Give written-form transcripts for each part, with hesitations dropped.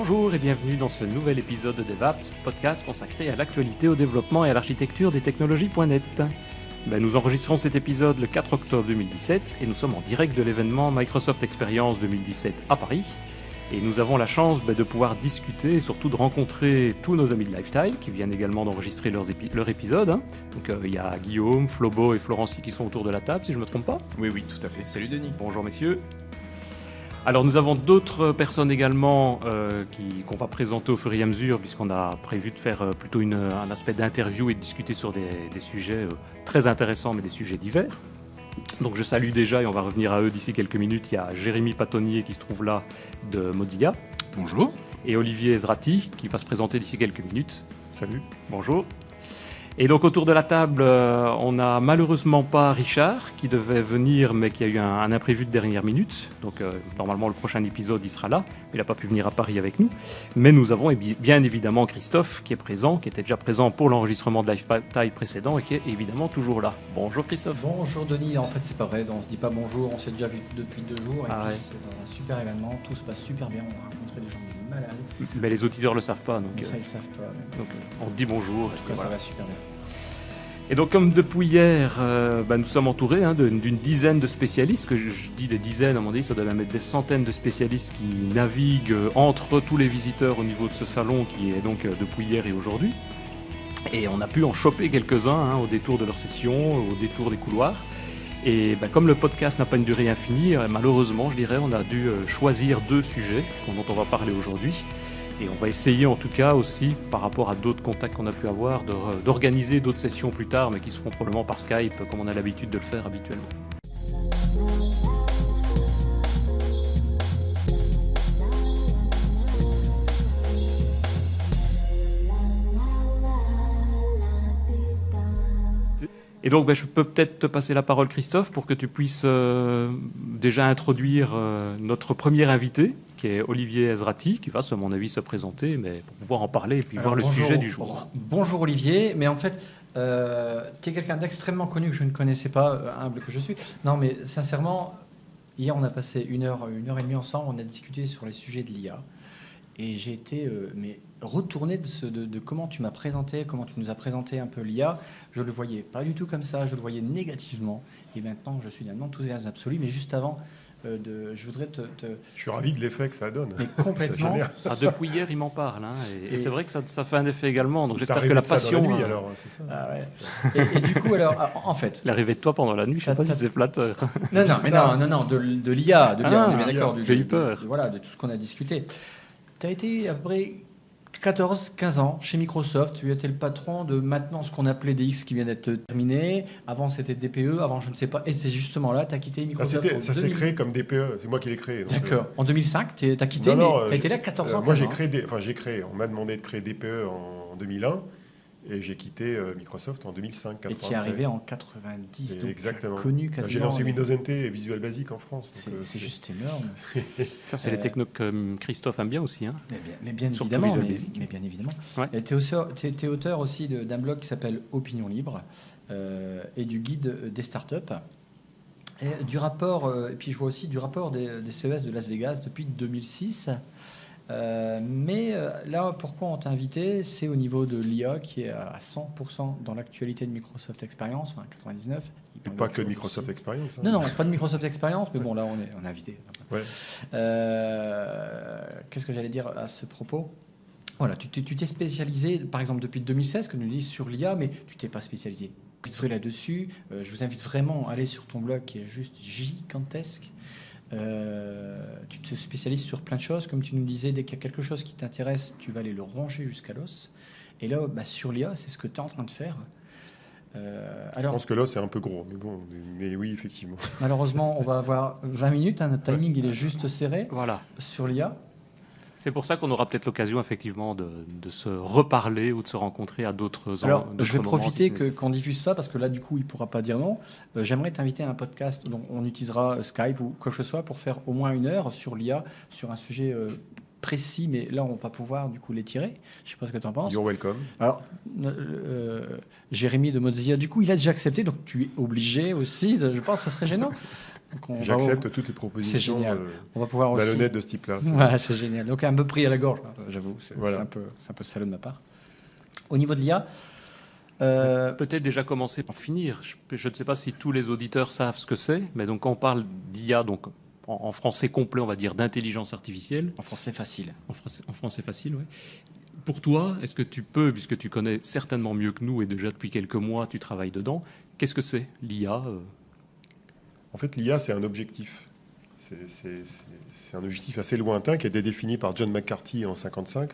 Bonjour et bienvenue dans ce nouvel épisode de DevApps, podcast consacré à l'actualité, au développement et à l'architecture des technologies.net. Nous enregistrons cet épisode le 4 octobre 2017 et nous sommes en direct de l'événement Microsoft Experience 2017 à Paris. Et nous avons la chance de pouvoir discuter et surtout de rencontrer tous nos amis de Lifetime qui viennent également d'enregistrer leur épisode. Donc il y a Guillaume, Flobo et Florency qui sont autour de la table, si je ne me trompe pas. Oui, tout à fait. Salut Denis. Bonjour messieurs. Alors nous avons d'autres personnes également qu'on va présenter au fur et à mesure puisqu'on a prévu de faire plutôt un aspect d'interview et de discuter sur des sujets très intéressants mais des sujets divers. Donc je salue déjà et on va revenir à eux d'ici quelques minutes. Il y a Jérémy Patonnier qui se trouve là de Mozilla. Bonjour. Et Olivier Ezrati qui va se présenter d'ici quelques minutes. Salut. Bonjour. Et donc autour de la table, on n'a malheureusement pas Richard qui devait venir mais qui a eu un imprévu de dernière minute. Donc normalement le prochain épisode il sera là, mais il n'a pas pu venir à Paris avec nous. Mais nous avons bien évidemment Christophe qui est présent, qui était déjà présent pour l'enregistrement de Lifetime précédent et qui est évidemment toujours là. Bonjour Christophe. Bonjour Denis, en fait c'est pas vrai, on se dit pas bonjour, on s'est déjà vu depuis 2 jours et ouais. C'est un super événement, tout se passe super bien, on a rencontré des gens de malades. Mais les auditeurs ne le savent pas, donc Ça ils savent pas. donc on dit bonjour. En tout cas ça va super bien. Et donc comme depuis hier, nous sommes entourés d'une dizaine de spécialistes, que je dis des dizaines, à mon avis ça doit même être des centaines de spécialistes qui naviguent entre tous les visiteurs au niveau de ce salon qui est donc depuis hier et aujourd'hui. Et on a pu en choper quelques-uns au détour de leur session, au détour des couloirs. Et comme le podcast n'a pas une durée infinie, malheureusement je dirais, on a dû choisir 2 sujets dont on va parler aujourd'hui. Et on va essayer en tout cas aussi, par rapport à d'autres contacts qu'on a pu avoir, d'organiser d'autres sessions plus tard, mais qui se feront probablement par Skype, comme on a l'habitude de le faire habituellement. Et donc je peux peut-être te passer la parole Christophe pour que tu puisses déjà introduire notre premier invité, qui est Olivier Ezrati, qui va à mon avis se présenter, mais pour pouvoir en parler et puis voir le sujet du jour. Bonjour Olivier, mais en fait tu es quelqu'un d'extrêmement connu que je ne connaissais pas, humble que je suis. Non mais sincèrement, hier on a passé une heure et demie ensemble, on a discuté sur les sujets de l'IA. Et j'ai été retourné de comment tu m'as présenté, comment tu nous as présenté un peu l'IA. Je le voyais pas du tout comme ça, je le voyais négativement. Et maintenant, je suis d'un enthousiasme absolu. Mais juste avant, je voudrais Je suis ravi de l'effet que ça donne. Mais complètement. Depuis hier, il m'en parle. Et c'est vrai que ça fait un effet également. Donc j'espère que la la passion... Dans la nuit, alors, c'est ça. Ah ouais. Et du coup, alors, en fait... L'arrivée de toi pendant la nuit, je ne sais pas si c'est flatteur. Non, de l'IA. On est bien d'accord. J'ai eu peur. De tout ce qu'on a discuté. Tu as été à peu près 14-15 ans chez Microsoft. Tu étais le patron de maintenant ce qu'on appelait DX qui vient d'être terminé. Avant, c'était DPE. Avant, je ne sais pas. Et c'est justement là, tu as quitté Microsoft. Ça s'est créé comme DPE. C'est moi qui l'ai créé. D'accord. En 2005, tu as quitté, mais tu as été là 14 ans. Moi, j'ai créé. On m'a demandé de créer DPE en 2001. Et j'ai quitté Microsoft en 2005. Et tu es arrivé en 90. Donc exactement. Tu as connu quasiment... J'ai lancé Windows NT et Visual Basic en France. C'est juste énorme. Ça, c'est les technos que Christophe aime bien aussi. Mais bien évidemment. Mais bien évidemment. Ouais. Tu es auteur aussi d'un blog qui s'appelle Opinion Libre et du guide des startups. Et du rapport, et puis je vois aussi du rapport des CES de Las Vegas depuis 2006. Mais là, pourquoi on t'a invité, c'est au niveau de l'IA qui est à 100% dans l'actualité de Microsoft Experience, enfin 99. Pas que de Microsoft Experience. Non, pas de Microsoft Experience, mais bon, là, on est invité. Ouais. Qu'est-ce que j'allais dire à ce propos ? Voilà, tu t'es spécialisé, par exemple, depuis 2016, que nous dit sur l'IA, mais tu t'es pas spécialisé là-dessus. Je vous invite vraiment à aller sur ton blog qui est juste gigantesque. Tu te spécialises sur plein de choses, comme tu nous disais, dès qu'il y a quelque chose qui t'intéresse, tu vas aller le ronger jusqu'à l'os. Et là, sur l'IA, c'est ce que tu es en train de faire. Je pense que l'os c'est un peu gros, mais oui, effectivement. Malheureusement, on va avoir 20 minutes, notre timing il est juste serré sur l'IA. C'est pour ça qu'on aura peut-être l'occasion effectivement de se reparler ou de se rencontrer à d'autres Alors, d'autres je vais moments, profiter si qu'on diffuse ça, parce que là, du coup, il ne pourra pas dire non. J'aimerais t'inviter à un podcast dont on utilisera Skype ou quoi que ce soit pour faire au moins 1 heure sur l'IA, sur un sujet précis, mais là, on va pouvoir du coup les tirer. Je ne sais pas ce que tu en penses. You're welcome. Alors, Jérémy de Mozilla, du coup, il a déjà accepté, donc tu es obligé aussi. Je pense que ça serait gênant. J'accepte toutes les propositions on va pouvoir aussi... malhonnêtes de ce type-là. Ouais, c'est génial. Donc, un peu pris à la gorge, j'avoue. C'est un peu salaud de ma part. Au niveau de l'IA, peut-être déjà commencer par finir. Je ne sais pas si tous les auditeurs savent ce que c'est, mais donc quand on parle d'IA, donc en français complet, on va dire d'intelligence artificielle. En français facile. En français facile, oui. Pour toi, est-ce que tu peux, puisque tu connais certainement mieux que nous et déjà depuis quelques mois tu travailles dedans, qu'est-ce que c'est l'IA En fait, l'IA, c'est un objectif. C'est un objectif assez lointain qui a été défini par John McCarthy en 1955.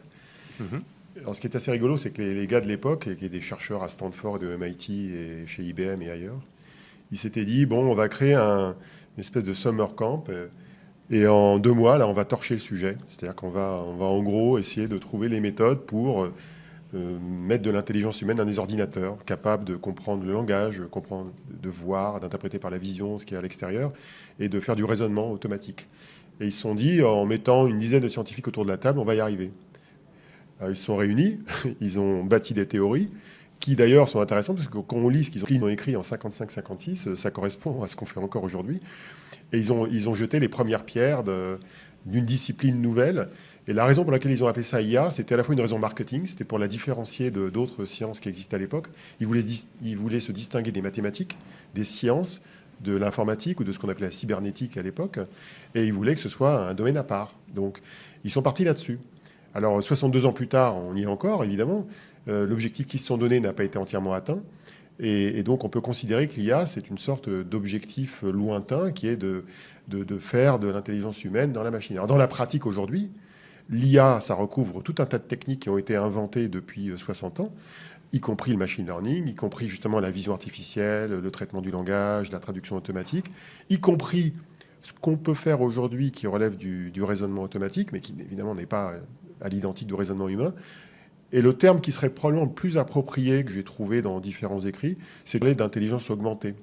Alors, ce qui est assez rigolo, c'est que les gars de l'époque, qui étaient des chercheurs à Stanford, de MIT et chez IBM et ailleurs, ils s'étaient dit, bon, on va créer une espèce de summer camp et en 2 mois, là, on va torcher le sujet. C'est-à-dire qu'on va en gros essayer de trouver les méthodes pour mettre de l'intelligence humaine dans des ordinateurs capables de comprendre le langage, de voir, d'interpréter par la vision ce qui est à l'extérieur et de faire du raisonnement automatique. Et ils se sont dit, en mettant une dizaine de scientifiques autour de la table, on va y arriver. Alors, ils se sont réunis, ils ont bâti des théories qui d'ailleurs sont intéressantes parce que quand on lit ce qu'ils ont écrit en 55-56, ça correspond à ce qu'on fait encore aujourd'hui. Et ils ont jeté les premières pierres d'une discipline nouvelle. Et la raison pour laquelle ils ont appelé ça IA, c'était à la fois une raison marketing, c'était pour la différencier d'autres sciences qui existaient à l'époque. Ils voulaient se distinguer des mathématiques, des sciences, de l'informatique ou de ce qu'on appelait la cybernétique à l'époque. Et ils voulaient que ce soit un domaine à part. Donc, ils sont partis là-dessus. Alors, 62 ans plus tard, on y est encore, évidemment. L'objectif qu'ils se sont donné n'a pas été entièrement atteint. Et donc, on peut considérer que l'IA, c'est une sorte d'objectif lointain qui est de faire de l'intelligence humaine dans la machine. Alors, dans la pratique aujourd'hui, l'IA, ça recouvre tout un tas de techniques qui ont été inventées depuis 60 ans, y compris le machine learning, y compris justement la vision artificielle, le traitement du langage, la traduction automatique, y compris ce qu'on peut faire aujourd'hui qui relève du raisonnement automatique, mais qui évidemment n'est pas à l'identique du raisonnement humain. Et le terme qui serait probablement le plus approprié que j'ai trouvé dans différents écrits, c'est d'intelligence augmentée.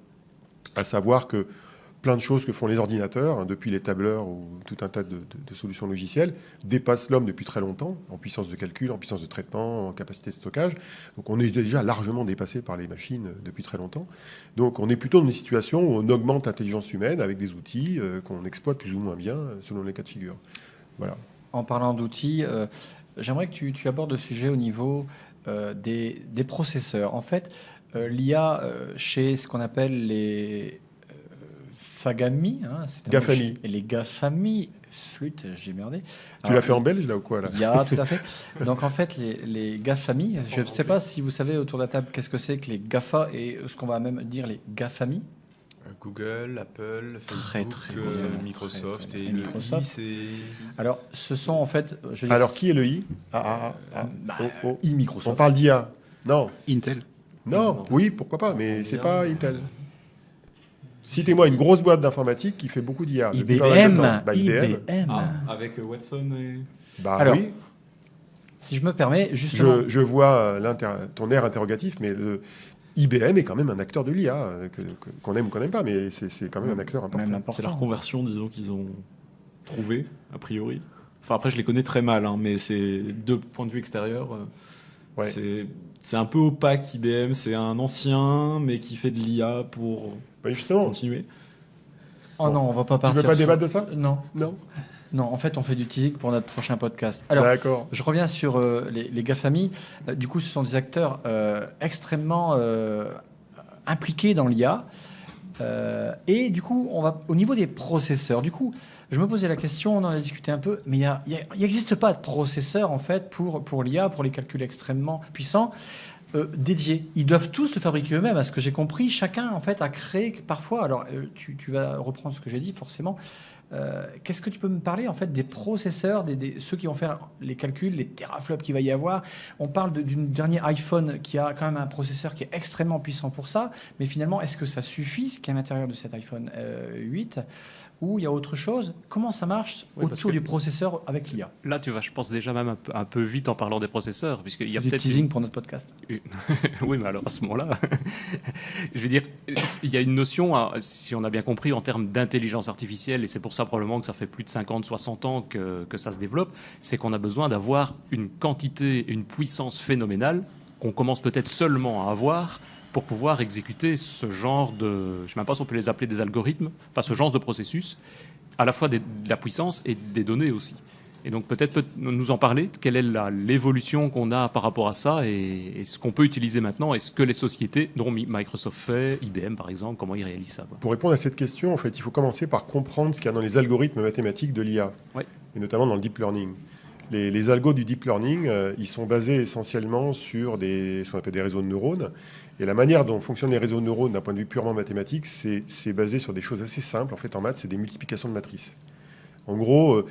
À savoir que plein de choses que font les ordinateurs, depuis les tableurs ou tout un tas de solutions logicielles, dépassent l'homme depuis très longtemps, en puissance de calcul, en puissance de traitement, en capacité de stockage. Donc on est déjà largement dépassé par les machines depuis très longtemps. Donc on est plutôt dans une situation où on augmente l'intelligence humaine avec des outils qu'on exploite plus ou moins bien selon les cas de figure. Voilà. En parlant d'outils, j'aimerais que tu abordes le sujet au niveau des processeurs. En fait, l'IA chez ce qu'on appelle les FAGAMI, GAFAMI. Et les GAFAMI, flûte, j'ai merdé. Tu l'as fait en belge, là, ou quoi là? IA, tout à fait. Donc, en fait, les GAFAMI, je ne sais pas si vous savez autour de la table qu'est-ce que c'est que les GAFA et ce qu'on va même dire les GAFAMI. Google, Apple, Très, Facebook, Microsoft très, et Microsoft. c'est... Alors, ce sont en fait... Je veux dire, Alors, qui est le I Microsoft. On parle d'IA. Non. Intel. Non, oui, pourquoi pas, mais c'est pas Intel. Citez-moi une grosse boîte d'informatique qui fait beaucoup d'IA. IBM. IBM. Avec Watson et... Alors, oui. Si je me permets, justement... Je vois ton air interrogatif, mais IBM est quand même un acteur de l'IA, qu'on aime ou qu'on n'aime pas, mais c'est quand même un acteur important. C'est leur conversion, disons, qu'ils ont trouvé, a priori. Enfin, après, je les connais très mal, hein, mais c'est de point de vue extérieur. Ouais. C'est un peu opaque, IBM. C'est un ancien, mais qui fait de l'IA pour continuer. Oh bon. Non, on va pas partir. Tu veux pas débattre de ça? Non. Non, en fait, on fait du teasing pour notre prochain podcast. Alors, d'accord. Je reviens sur les GAFAMI. Du coup, ce sont des acteurs extrêmement impliqués dans l'IA. Et du coup, on va au niveau des processeurs. Du coup, je me posais la question, on en a discuté un peu, mais il n'existe pas de processeur, en fait, pour l'IA, pour les calculs extrêmement puissants, dédiés. Ils doivent tous le fabriquer eux-mêmes. À ce que j'ai compris, chacun, en fait, a créé parfois... Alors, tu vas reprendre ce que j'ai dit, forcément. Qu'est-ce que tu peux me parler en fait des processeurs, ceux qui vont faire les calculs, les teraflops qu'il va y avoir? On parle d'une dernier iPhone qui a quand même un processeur qui est extrêmement puissant pour ça, mais finalement, est-ce que ça suffit ce qui est à l'intérieur de cet iPhone 8 ou il y a autre chose? Comment ça marche Oui, parce autour que- du processeur avec l'IA? Là, tu vas, je pense, déjà même un peu vite en parlant des processeurs, puisqu'il y a Du peut-être... teasing pour notre podcast. Oui, mais alors à ce moment-là, je veux dire, il y a une notion, si on a bien compris, en termes d'intelligence artificielle, et c'est pour ça probablement que ça fait plus de 50, 60 ans que ça se développe, c'est qu'on a besoin d'avoir une quantité, une puissance phénoménale qu'on commence peut-être seulement à avoir pour pouvoir exécuter ce genre de, je ne sais même pas si on peut les appeler des algorithmes, enfin ce genre de processus, à la fois de la puissance et des données aussi. Et donc peut-être nous en parler, quelle est l'évolution qu'on a par rapport à ça et ce qu'on peut utiliser maintenant et ce que les sociétés, dont Microsoft fait, IBM par exemple, comment ils réalisent ça, quoi. Pour répondre à cette question, en fait, il faut commencer par comprendre ce qu'il y a dans les algorithmes mathématiques de l'IA, Ouais. et notamment dans le deep learning. Les algos du deep learning, ils sont basés essentiellement sur ce qu'on appelle des réseaux de neurones. Et la manière dont fonctionnent les réseaux de neurones d'un point de vue purement mathématique, c'est basé sur des choses assez simples. En fait, en maths, c'est des multiplications de matrices. En gros,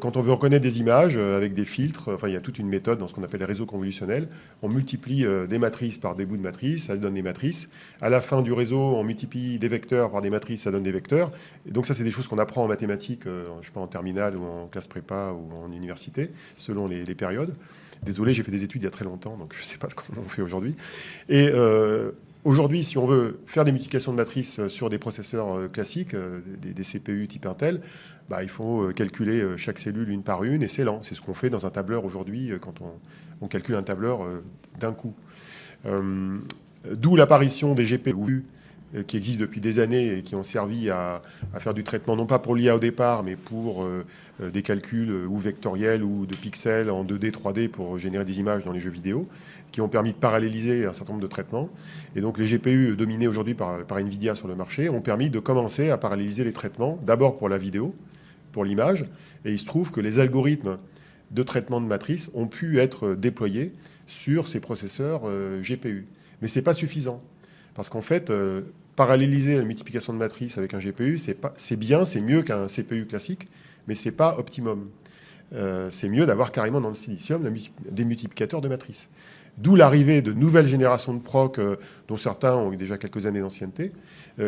quand on veut reconnaître des images avec des filtres, enfin, il y a toute une méthode dans ce qu'on appelle les réseaux convolutionnels. On multiplie des matrices par des bouts de matrices, ça donne des matrices. À la fin du réseau, on multiplie des vecteurs par des matrices, ça donne des vecteurs. Et donc ça, c'est des choses qu'on apprend en mathématiques, je sais pas, en terminale ou en classe prépa ou en université, selon les périodes. Désolé, j'ai fait des études il y a très longtemps, donc je ne sais pas ce qu'on fait aujourd'hui. Et aujourd'hui, si on veut faire des multiplications de matrices sur des processeurs classiques, des CPU type Intel, il faut calculer chaque cellule une par une, et c'est lent. C'est ce qu'on fait dans un tableur aujourd'hui quand on calcule un tableur d'un coup. D'où l'apparition des GPU qui existent depuis des années et qui ont servi à faire du traitement, non pas pour l'IA au départ, mais pour des calculs ou vectoriels ou de pixels en 2D, 3D pour générer des images dans les jeux vidéo, qui ont permis de paralléliser un certain nombre de traitements. Et donc les GPU dominés aujourd'hui par NVIDIA sur le marché ont permis de commencer à paralléliser les traitements, d'abord pour la vidéo, pour l'image, et il se trouve que les algorithmes de traitement de matrice ont pu être déployés sur ces processeurs GPU. Mais ce n'est pas suffisant, parce qu'en fait, paralléliser la multiplication de matrices avec un GPU, c'est bien, c'est mieux qu'un CPU classique, mais ce n'est pas optimum. C'est mieux d'avoir carrément dans le silicium des multiplicateurs de matrices. D'où l'arrivée de nouvelles générations de procs, dont certains ont eu déjà quelques années d'ancienneté,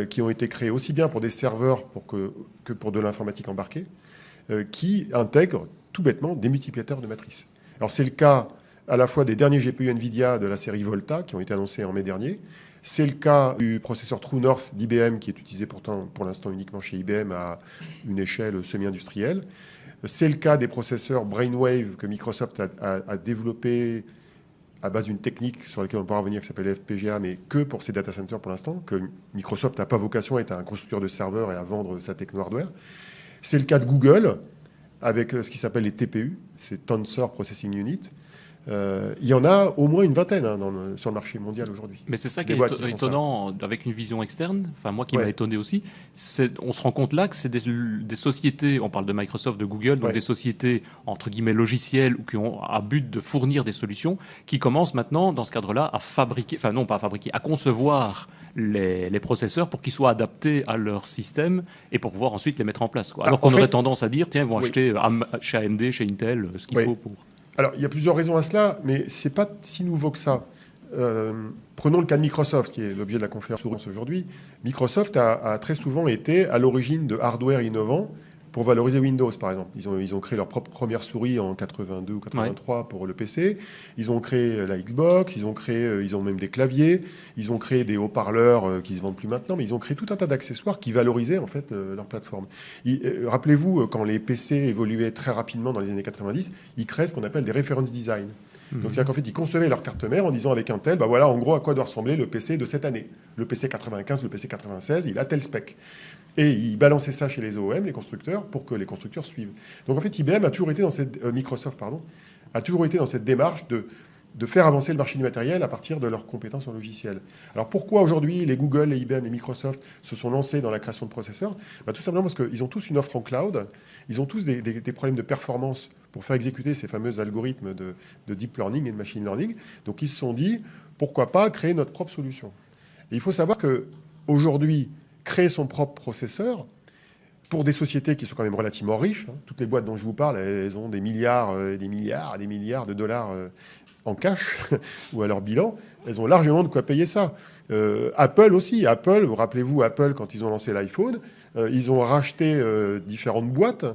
qui ont été créés aussi bien pour des serveurs que pour de l'informatique embarquée, qui intègrent tout bêtement des multiplicateurs de matrices. Alors c'est le cas à la fois des derniers GPU NVIDIA de la série Volta, qui ont été annoncés en mai dernier. C'est le cas du processeur True North d'IBM, qui est utilisé pourtant pour l'instant uniquement chez IBM à une échelle semi-industrielle. C'est le cas des processeurs Brainwave que Microsoft a développé à base d'une technique sur laquelle on pourra revenir qui s'appelle FPGA, mais que pour ses data centers pour l'instant, que Microsoft n'a pas vocation à être un constructeur de serveurs et à vendre sa techno-hardware. C'est le cas de Google, avec ce qui s'appelle les TPU, c'est Tensor Processing Unit. Il y en a au moins une vingtaine sur le marché mondial aujourd'hui. Mais c'est ça qui Des est boîtes qui font étonnant avec une vision externe, enfin moi qui m'a Ouais. étonné aussi, on se rend compte là que c'est des sociétés, on parle de Microsoft, de Google, donc Ouais. des sociétés entre guillemets logicielles ou qui ont à but de fournir des solutions, qui commencent maintenant dans ce cadre-là à fabriquer, enfin non pas à fabriquer, à concevoir les processeurs pour qu'ils soient adaptés à leur système et pour pouvoir ensuite les mettre en place, quoi. Alors en qu'on aurait fait- tendance à dire, tiens, ils vont Oui. acheter chez AMD, chez Intel, ce qu'il Oui. faut pour... Alors, il y a plusieurs raisons à cela, mais ce n'est pas si nouveau que ça. Prenons le cas de Microsoft, qui est l'objet de la conférence aujourd'hui. Microsoft a très souvent été à l'origine de hardware innovants pour valoriser Windows, par exemple. Ils ont créé leur propre première souris en 82 ou 83 pour le PC. Ils ont créé la Xbox, ils ont même des claviers, ils ont créé des haut-parleurs qui se vendent plus maintenant, mais ils ont créé tout un tas d'accessoires qui valorisaient en fait leur plateforme. Rappelez-vous, quand les PC évoluaient très rapidement dans les années 90, ils créaient ce qu'on appelle des reference design. Donc c'est-à-dire qu'en fait, ils concevaient leur carte mère en disant avec Intel, voilà en gros à quoi doit ressembler le PC de cette année. Le PC 95, le PC 96, il a tel spec. Et ils balançaient ça chez les OEM, les constructeurs, pour que les constructeurs suivent. Donc en fait, IBM a toujours été dans Microsoft, a toujours été dans cette démarche de faire avancer le marché du matériel à partir de leurs compétences en logiciel. Alors pourquoi aujourd'hui les Google, les IBM, les Microsoft se sont lancés dans la création de processeurs ? Tout simplement parce qu'ils ont tous une offre en cloud, ils ont tous des problèmes de performance pour faire exécuter ces fameux algorithmes de deep learning et de machine learning. Donc ils se sont dit, pourquoi pas créer notre propre solution ? Et il faut savoir qu'aujourd'hui, créer son propre processeur, pour des sociétés qui sont quand même relativement riches, toutes les boîtes dont je vous parle, elles ont des milliards et des milliards et des milliards de dollars en cash ou à leur bilan, elles ont largement de quoi payer ça. Apple aussi. Rappelez-vous, Apple, quand ils ont lancé l'iPhone, Ils ont racheté différentes boîtes,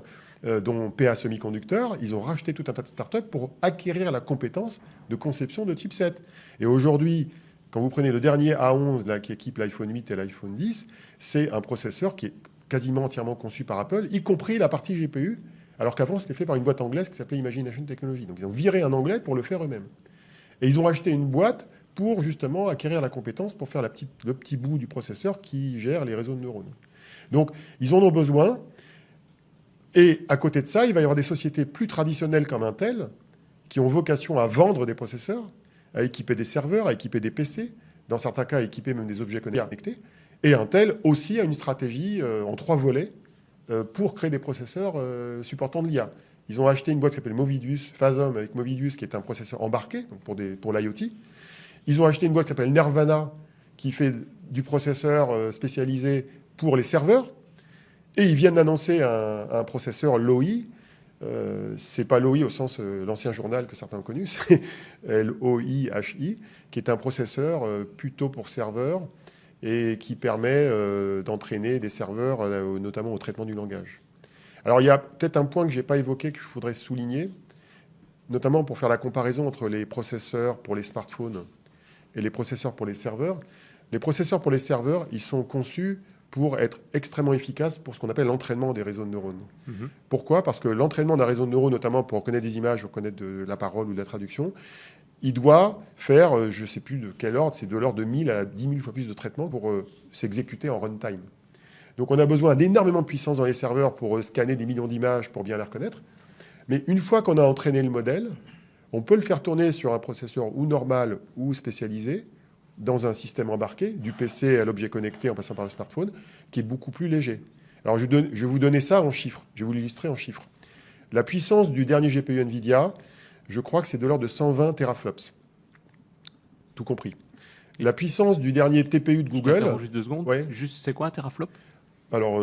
dont PA Semiconducteurs. Ils ont racheté tout un tas de startups pour acquérir la compétence de conception de chipsets. Et aujourd'hui, quand vous prenez le dernier A11 là, qui équipe l'iPhone 8 et l'iPhone 10, c'est un processeur qui est quasiment entièrement conçu par Apple, y compris la partie GPU, alors qu'avant, c'était fait par une boîte anglaise qui s'appelait Imagination Technology. Donc, ils ont viré un anglais pour le faire eux-mêmes. Et ils ont acheté une boîte pour, justement, acquérir la compétence pour faire le petit bout du processeur qui gère les réseaux de neurones. Donc, ils en ont besoin. Et à côté de ça, il va y avoir des sociétés plus traditionnelles comme Intel, qui ont vocation à vendre des processeurs, à équiper des serveurs, à équiper des PC, dans certains cas, à équiper même des objets connectés. Et Intel aussi a une stratégie en 3 volets pour créer des processeurs supportant de l'IA. Ils ont acheté une boîte qui s'appelle Movidius, Phasm avec Movidius, qui est un processeur embarqué donc pour l'IoT. Ils ont acheté une boîte qui s'appelle Nervana, qui fait du processeur spécialisé pour les serveurs. Et ils viennent d'annoncer un processeur LOI. C'est pas LOI au sens l'ancien journal que certains ont connu, c'est LOIHI, qui est un processeur plutôt pour serveurs et qui permet d'entraîner des serveurs, notamment au traitement du langage. Alors il y a peut-être un point que je n'ai pas évoqué que je voudrais souligner, notamment pour faire la comparaison entre les processeurs pour les smartphones et les processeurs pour les serveurs. Les processeurs pour les serveurs, ils sont conçus pour être extrêmement efficaces pour ce qu'on appelle l'entraînement des réseaux de neurones. Pourquoi ? Parce que l'entraînement d'un réseau de neurones, notamment pour reconnaître des images, reconnaître de la parole ou de la traduction, il doit faire, je ne sais plus de quel ordre, c'est de l'ordre de 1000 à 10 000 fois plus de traitement pour s'exécuter en runtime. Donc on a besoin d'énormément de puissance dans les serveurs pour scanner des millions d'images pour bien les reconnaître. Mais une fois qu'on a entraîné le modèle, on peut le faire tourner sur un processeur ou normal ou spécialisé, dans un système embarqué, du PC à l'objet connecté en passant par le smartphone, qui est beaucoup plus léger. Alors je vais vous donner ça en chiffres, je vais vous l'illustrer en chiffres. La puissance du dernier GPU NVIDIA, je crois que c'est de l'ordre de 120 teraflops. Tout compris. La puissance du dernier TPU de Google... Juste 2 secondes. Ouais. Juste, c'est quoi un teraflop ? Alors,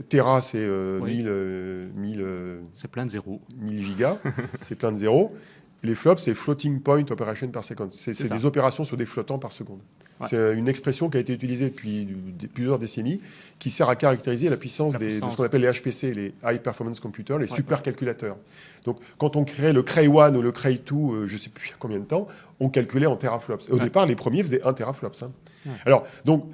Tera, c'est Oui. 1000 C'est plein de zéros. 1000 gigas, c'est plein de zéros. Les flops, c'est floating point operation per second. C'est des opérations sur des flottants par seconde. Ouais. C'est une expression qui a été utilisée depuis plusieurs décennies, qui sert à caractériser la puissance de ce qu'on appelle les HPC, les High Performance Computers, les supercalculateurs. Donc, quand on créait le Cray 1 ou le Cray 2, je ne sais plus combien de temps, on calculait en teraflops. Et au départ, les premiers faisaient 1 teraflops. Hein. Ouais. Alors, donc,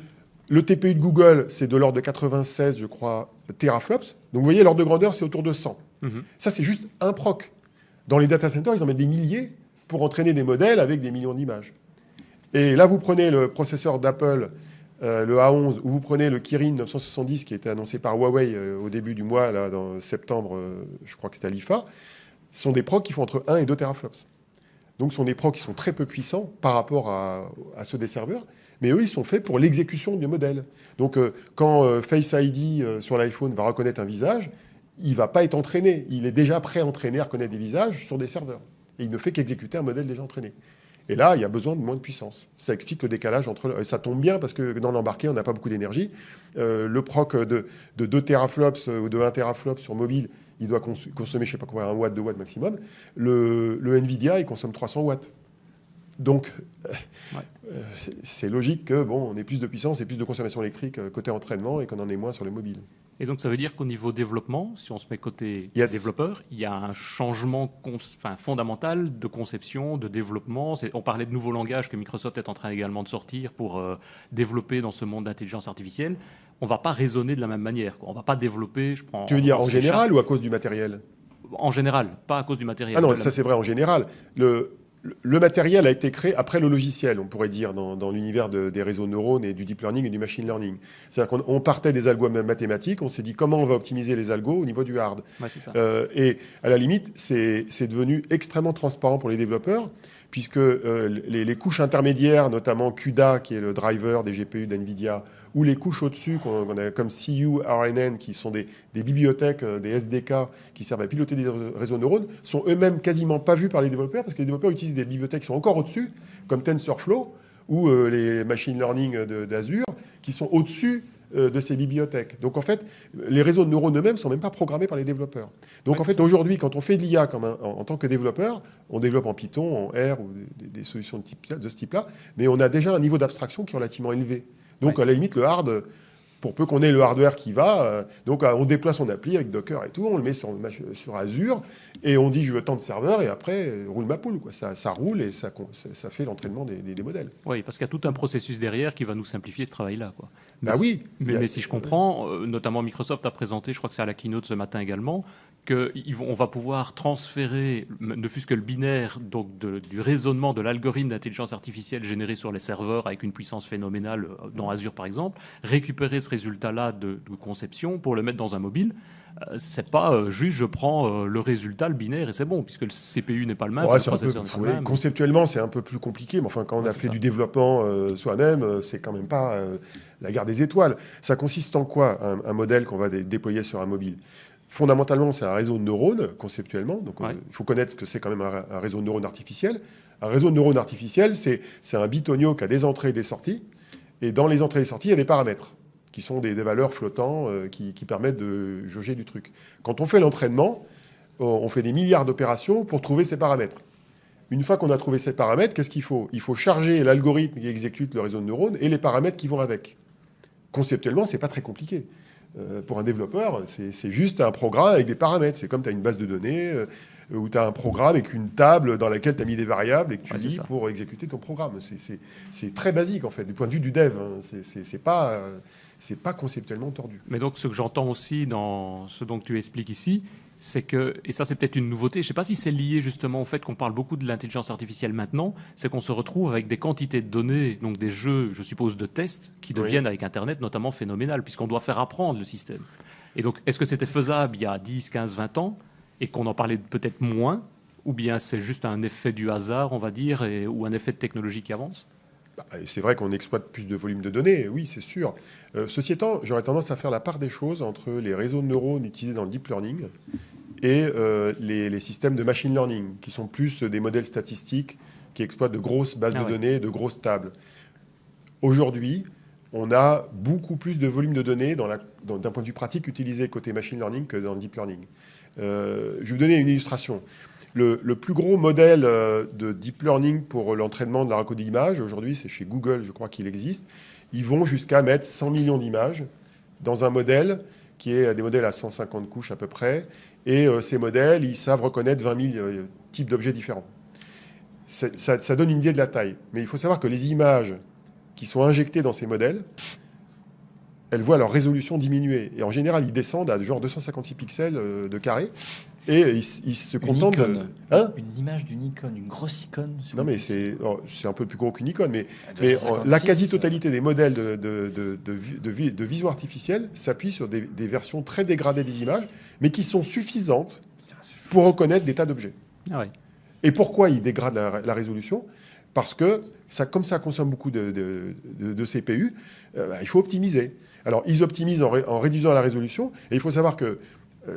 le TPU de Google, c'est de l'ordre de 96, je crois, teraflops. Donc, vous voyez, l'ordre de grandeur, c'est autour de 100. Ça, c'est juste un proc. Dans les data centers, ils en mettent des milliers pour entraîner des modèles avec des millions d'images. Et là, vous prenez le processeur d'Apple, le A11, ou vous prenez le Kirin 970 qui a été annoncé par Huawei au début du mois, là, dans septembre, je crois que c'était à l'IFA. Ce sont des procs qui font entre 1 et 2 teraflops. Donc, ce sont des procs qui sont très peu puissants par rapport à ceux des serveurs, mais eux, ils sont faits pour l'exécution du modèle. Donc, quand Face ID sur l'iPhone va reconnaître un visage, il ne va pas être entraîné. Il est déjà pré-entraîné à reconnaître des visages sur des serveurs. Et il ne fait qu'exécuter un modèle déjà entraîné. Et là, il y a besoin de moins de puissance. Ça explique le décalage entre... Et ça tombe bien parce que dans l'embarqué, on n'a pas beaucoup d'énergie. Le proc de 2 teraflops ou de 1 teraflop sur mobile, il doit consommer, je ne sais pas quoi, 1 watt, 2 watts maximum. Le NVIDIA, il consomme 300 watts. Donc, c'est logique que on ait plus de puissance et plus de consommation électrique côté entraînement et qu'on en ait moins sur les mobiles. Et donc, ça veut dire qu'au niveau développement, si on se met côté développeur, il y a un changement fondamental de conception, de développement. On parlait de nouveaux langages que Microsoft est en train également de sortir pour développer dans ce monde d'intelligence artificielle. On ne va pas raisonner de la même manière. On ne va pas développer... Tu veux dire en général ou à cause du matériel ? En général, pas à cause du matériel. Ah non, ça c'est vrai en général. Le matériel a été créé après le logiciel, on pourrait dire, dans l'univers des réseaux de neurones et du deep learning et du machine learning. C'est-à-dire qu'on partait des algos mathématiques, on s'est dit comment on va optimiser les algos au niveau du hard. Ouais, c'est ça. Et à la limite, c'est devenu extrêmement transparent pour les développeurs, puisque les couches intermédiaires, notamment CUDA, qui est le driver des GPU d'NVIDIA, ou les couches au-dessus, qu'on a comme CURNN, qui sont des bibliothèques, des SDK, qui servent à piloter des réseaux de neurones, sont eux-mêmes quasiment pas vus par les développeurs, parce que les développeurs utilisent des bibliothèques qui sont encore au-dessus, comme TensorFlow, ou les machine learning d'Azure, qui sont au-dessus de ces bibliothèques. Donc en fait, les réseaux de neurones eux-mêmes ne sont même pas programmés par les développeurs. Donc en fait, aujourd'hui, quand on fait de l'IA en tant que développeur, on développe en Python, en R, ou des solutions de ce type-là, mais on a déjà un niveau d'abstraction qui est relativement élevé. Donc à la limite, le hard, pour peu qu'on ait le hardware qui va. Donc on déploie son appli avec Docker et tout, on le met sur Azure, et on dit je veux tant de serveurs, et après, roule ma poule, quoi. Ça roule, et ça fait l'entraînement des modèles. Oui, parce qu'il y a tout un processus derrière qui va nous simplifier ce travail-là, quoi. Bah oui. Mais si je comprends, notamment Microsoft a présenté, je crois que c'est à la keynote ce matin également, qu'on va pouvoir transférer, ne fût-ce que le binaire, donc du raisonnement de l'algorithme d'intelligence artificielle généré sur les serveurs avec une puissance phénoménale dans Azure par exemple, récupérer ce résultat-là de conception pour le mettre dans un mobile. C'est pas juste je prends le résultat, le binaire, et c'est bon, puisque le CPU n'est pas le même, Ouais, le processeur n'est pas le même. Conceptuellement, c'est un peu plus compliqué, mais enfin, quand on a fait du développement soi-même, c'est quand même pas la guerre des étoiles. Ça consiste en quoi, un modèle qu'on va déployer sur un mobile? Fondamentalement, c'est un réseau de neurones, conceptuellement. Donc, il faut connaître que c'est quand même un réseau de neurones artificiel. Un réseau de neurones artificiel, c'est un bitonio qui a des entrées et des sorties. Et dans les entrées et les sorties, il y a des paramètres qui sont des valeurs flottants qui permettent de jauger du truc. Quand on fait l'entraînement, on fait des milliards d'opérations pour trouver ces paramètres. Une fois qu'on a trouvé ces paramètres, qu'est-ce qu'il faut? Il faut charger l'algorithme qui exécute le réseau de neurones et les paramètres qui vont avec. Conceptuellement, c'est pas très compliqué. Pour un développeur, c'est juste un programme avec des paramètres. C'est comme tu as une base de données où tu as un programme avec une table dans laquelle tu as mis des variables et que tu lis pour exécuter ton programme. C'est très basique, en fait, du point de vue du dev. Hein. C'est pas conceptuellement tordu. Mais donc, ce que j'entends aussi dans ce dont tu expliques ici, c'est que, et ça c'est peut-être une nouveauté, je ne sais pas si c'est lié justement au fait qu'on parle beaucoup de l'intelligence artificielle maintenant, c'est qu'on se retrouve avec des quantités de données, donc des jeux, je suppose, de tests, qui deviennent avec Internet notamment phénoménales, puisqu'on doit faire apprendre le système. Et donc, est-ce que c'était faisable il y a 10, 15, 20 ans, et qu'on en parlait peut-être moins, ou bien c'est juste un effet du hasard, on va dire, ou un effet de technologie qui avance? C'est vrai qu'on exploite plus de volume de données, oui, c'est sûr. Ceci étant, j'aurais tendance à faire la part des choses entre les réseaux de neurones utilisés dans le deep learning et les systèmes de machine learning, qui sont plus des modèles statistiques qui exploitent de grosses bases de données, de grosses tables. Aujourd'hui, on a beaucoup plus de volume de données d'un point de vue pratique utilisé côté machine learning que dans le deep learning. Je vais vous donner une illustration. Le plus gros modèle de deep learning pour l'entraînement de la reconnaissance d'images, aujourd'hui, c'est chez Google, je crois qu'il existe. Ils vont jusqu'à mettre 100 millions d'images dans un modèle qui est des modèles à 150 couches à peu près. Et ces modèles, ils savent reconnaître 20 000 types d'objets différents. Ça donne une idée de la taille. Mais il faut savoir que les images qui sont injectées dans ces modèles, elles voient leur résolution diminuer. Et en général, ils descendent à genre 256 pixels de carré. Et ils se contentent de... Une image d'une icône, une grosse icône. Non, mais c'est un peu plus gros qu'une icône. Mais la quasi-totalité des modèles de vision artificielle s'appuient sur des versions très dégradées des images, mais qui sont suffisantes pour reconnaître des tas d'objets. Ah ouais. Et pourquoi ils dégradent la résolution? Parce que, comme ça consomme beaucoup de CPU, il faut optimiser. Alors, ils optimisent en réduisant la résolution. Et il faut savoir que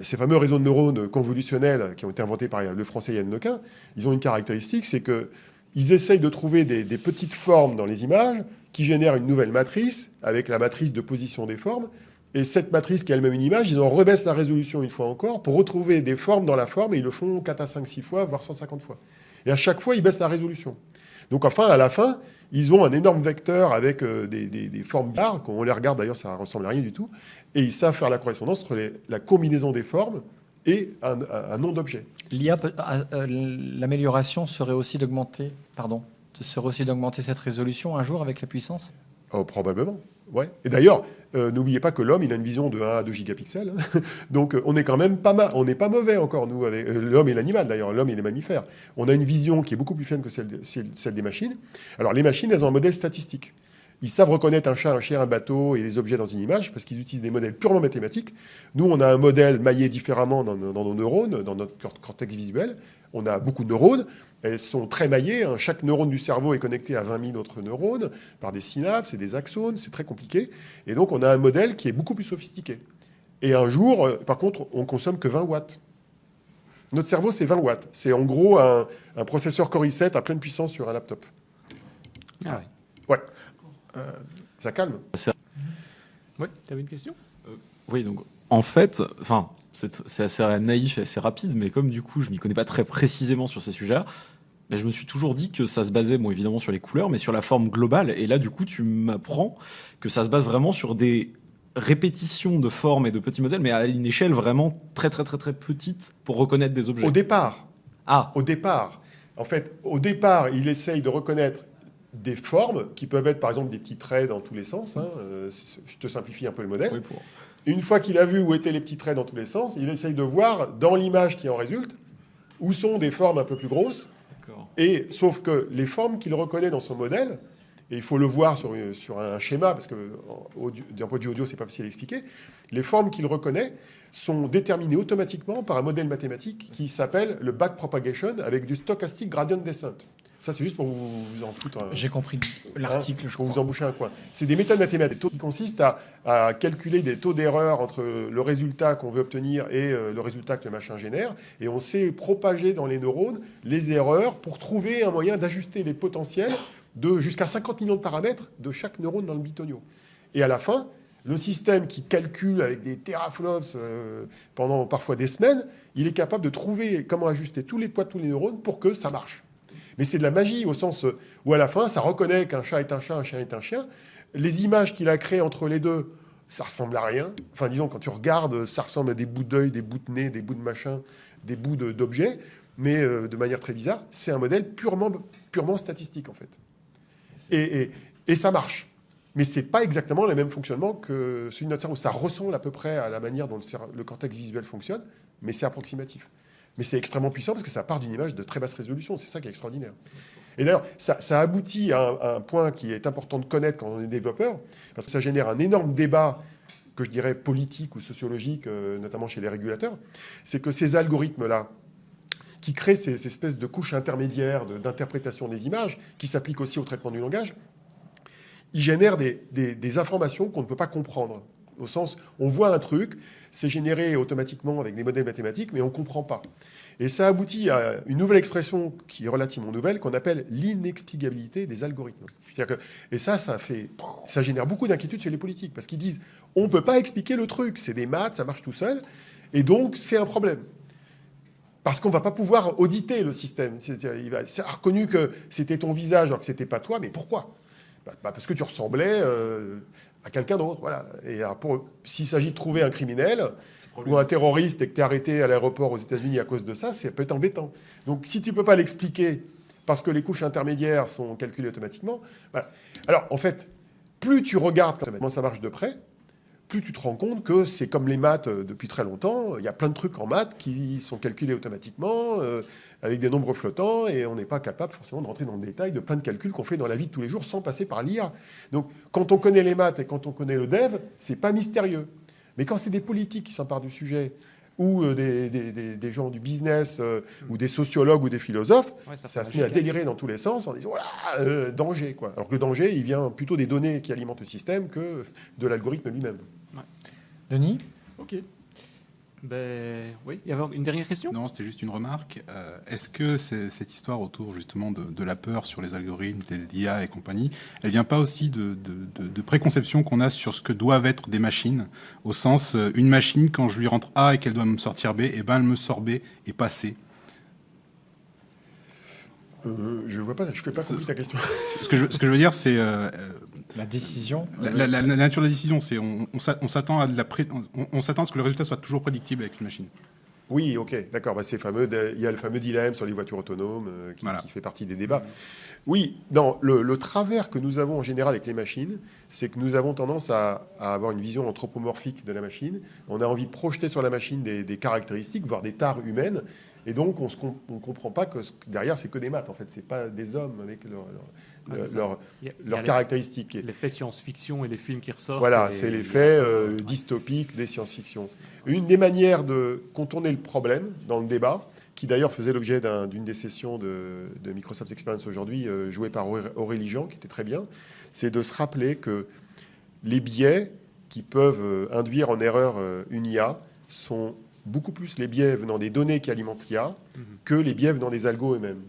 ces fameux réseaux de neurones convolutionnels qui ont été inventés par le français Yann Lequin, ils ont une caractéristique, c'est qu'ils essayent de trouver des petites formes dans les images qui génèrent une nouvelle matrice avec la matrice de position des formes. Et cette matrice qui est elle-même une image, ils en rebaissent la résolution une fois encore pour retrouver des formes dans la forme, et ils le font 4 à 5, 6 fois, voire 150 fois. Et à chaque fois, ils baissent la résolution. Donc enfin, à la fin, ils ont un énorme vecteur avec des formes barres. Quand on les regarde, d'ailleurs, ça ne ressemble à rien du tout. Et ils savent faire la correspondance entre la combinaison des formes et un nom d'objet. L'amélioration serait aussi d'augmenter cette résolution un jour avec la puissance? Probablement, ouais. Et d'ailleurs, n'oubliez pas que l'homme, il a une vision de 1 à 2 gigapixels. Donc, on est quand même pas mal. On n'est pas mauvais encore, nous, avec l'homme et l'animal, d'ailleurs, l'homme et les mammifères. On a une vision qui est beaucoup plus fine que celle des machines. Alors, les machines, elles ont un modèle statistique. Ils savent reconnaître un chat, un chien, un bateau et les objets dans une image parce qu'ils utilisent des modèles purement mathématiques. Nous, on a un modèle maillé différemment dans nos neurones, dans notre cortex visuel. On a beaucoup de neurones. Elles sont très maillées. Chaque neurone du cerveau est connecté à 20 000 autres neurones par des synapses et des axones. C'est très compliqué. Et donc, on a un modèle qui est beaucoup plus sophistiqué. Et un jour, par contre, on consomme que 20 watts. Notre cerveau, c'est 20 watts. C'est en gros un processeur Core i7 à pleine puissance sur un laptop. Ah ouais. Ça calme. Oui, tu avais une question? Oui, donc en fait, c'est assez naïf et assez rapide, mais comme du coup je m'y connais pas très précisément sur ces sujets-là, je me suis toujours dit que ça se basait, bon évidemment sur les couleurs, mais sur la forme globale. Et là du coup tu m'apprends que ça se base vraiment sur des répétition de formes et de petits modèles, mais à une échelle vraiment très très très très petite pour reconnaître des objets. Au départ, Ah, au départ, en fait, au départ, il essaye de reconnaître des formes qui peuvent être par exemple des petits traits dans tous les sens. Je te simplifie un peu le modèle. oui, pour... Une fois qu'il a vu où étaient les petits traits dans tous les sens, il essaye de voir dans l'image qui en résulte où sont des formes un peu plus grosses. D'accord. Et sauf que les formes qu'il reconnaît dans son modèle, et il faut le voir sur un schéma, parce que d'un point de vue audio, c'est pas facile à expliquer, les formes qu'il reconnaît sont déterminées automatiquement par un modèle mathématique qui s'appelle le backpropagation avec du stochastic gradient descent. Ça, c'est juste pour vous en foutre un... J'ai compris l'article, je pour vous crois. en boucher un coin. C'est des méthodes mathématiques qui consistent à calculer des taux d'erreur entre le résultat qu'on veut obtenir et le résultat que le machin génère. Et on sait propager dans les neurones les erreurs pour trouver un moyen d'ajuster les potentiels de jusqu'à 50 millions de paramètres de chaque neurone dans le bitonio. Et à la fin, le système qui calcule avec des teraflops pendant parfois des semaines, il est capable de trouver comment ajuster tous les poids de tous les neurones pour que ça marche. Mais c'est de la magie au sens où à la fin, ça reconnaît qu'un chat est un chat, un chien est un chien. Les images qu'il a créées entre les deux, ça ressemble à rien. Enfin, disons, quand tu regardes, ça ressemble à des bouts d'œil, des bouts de nez, des bouts de machin, des bouts d'objets, mais de manière très bizarre. C'est un modèle purement statistique, en fait. Et ça marche. Mais c'est pas exactement le même fonctionnement que celui de notre cerveau. Ça ressemble à peu près à la manière dont le cortex visuel fonctionne, mais c'est approximatif. Mais c'est extrêmement puissant parce que ça part d'une image de très basse résolution. C'est ça qui est extraordinaire. Et d'ailleurs, ça aboutit à un point qui est important de connaître quand on est développeur, parce que ça génère un énorme débat que je dirais politique ou sociologique, notamment chez les régulateurs. C'est que ces algorithmes-là, qui créent ces espèces de couches intermédiaires d'interprétation des images, qui s'appliquent aussi au traitement du langage, ils génèrent des informations qu'on ne peut pas comprendre. Au sens, on voit un truc, c'est généré automatiquement avec des modèles mathématiques, mais on ne comprend pas. Et ça aboutit à une nouvelle expression qui est relativement nouvelle, qu'on appelle l'inexplicabilité des algorithmes. Et ça génère beaucoup d'inquiétudes chez les politiques, parce qu'ils disent, on ne peut pas expliquer le truc, c'est des maths, ça marche tout seul, et donc c'est un problème. Parce qu'on ne va pas pouvoir auditer le système. C'est reconnu que c'était ton visage alors que ce n'était pas toi, mais pourquoi ? Parce que tu ressemblais à quelqu'un d'autre. Voilà. Et s'il s'agit de trouver un criminel ou un terroriste et que tu es arrêté à l'aéroport aux États-Unis à cause de ça, ça peut être embêtant. Donc si tu ne peux pas l'expliquer parce que les couches intermédiaires sont calculées automatiquement, voilà. Alors en fait, plus tu regardes comment ça marche de près, plus tu te rends compte que c'est comme les maths depuis très longtemps. Il y a plein de trucs en maths qui sont calculés automatiquement, avec des nombres flottants, et on n'est pas capable forcément de rentrer dans le détail de plein de calculs qu'on fait dans la vie de tous les jours sans passer par l'IA. Donc quand on connaît les maths et quand on connaît le dev, c'est pas mystérieux. Mais quand c'est des politiques qui s'emparent du sujet, ou des gens du business, ou des sociologues ou des philosophes, ça se met à délirer dans tous les sens en disant voilà, danger, quoi. Alors que le danger, il vient plutôt des données qui alimentent le système que de l'algorithme lui-même. Ouais. Denis ? Ok. Ben, oui, il y avait une dernière question ? Non, c'était juste une remarque. Est-ce que cette histoire autour justement de la peur sur les algorithmes, des IA et compagnie, elle vient pas aussi de préconceptions qu'on a sur ce que doivent être des machines, au sens, une machine, quand je lui rentre A et qu'elle doit me sortir B, et ben elle me sort B et pas C. Je vois pas, je ne peux pas comprendre ta question. Ce que je veux dire, c'est La décision. la nature de la décision, c'est on s'attend à on s'attend à ce que le résultat soit toujours prédictible avec une machine. Oui, ok, d'accord. Bah, c'est fameux. Il y a le fameux dilemme sur les voitures autonomes qui fait partie des débats. Oui, non, le travers que nous avons en général avec les machines, c'est que nous avons tendance à avoir une vision anthropomorphique de la machine. On a envie de projeter sur la machine des caractéristiques, voire des tares humaines. Et donc, on ne comprend pas que derrière, c'est que des maths. En fait, c'est pas des hommes avec leurs caractéristiques. L'effet science-fiction et les films qui ressortent. Voilà, c'est l'effet dystopique des science-fiction. Une des manières de contourner le problème dans le débat, qui d'ailleurs faisait l'objet d'une des sessions de Microsoft Experience aujourd'hui, jouée par Aurélie Jean, qui était très bien, c'est de se rappeler que les biais qui peuvent induire en erreur une IA sont beaucoup plus les biais venant des données qui alimentent l'IA que les biais venant des algos eux-mêmes.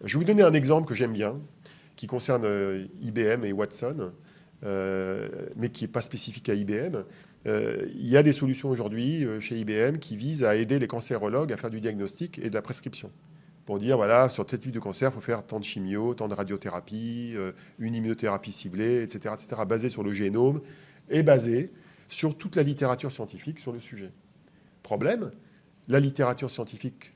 Je vais vous donner un exemple que j'aime bien, qui concerne IBM et Watson, mais qui n'est pas spécifique à IBM. Il y a des solutions aujourd'hui chez IBM qui visent à aider les cancérologues à faire du diagnostic et de la prescription. Pour dire, voilà, sur tel type de cancer, il faut faire tant de chimio, tant de radiothérapie, une immunothérapie ciblée, etc., basée sur le génome, et basée sur toute la littérature scientifique sur le sujet. Problème, la littérature scientifique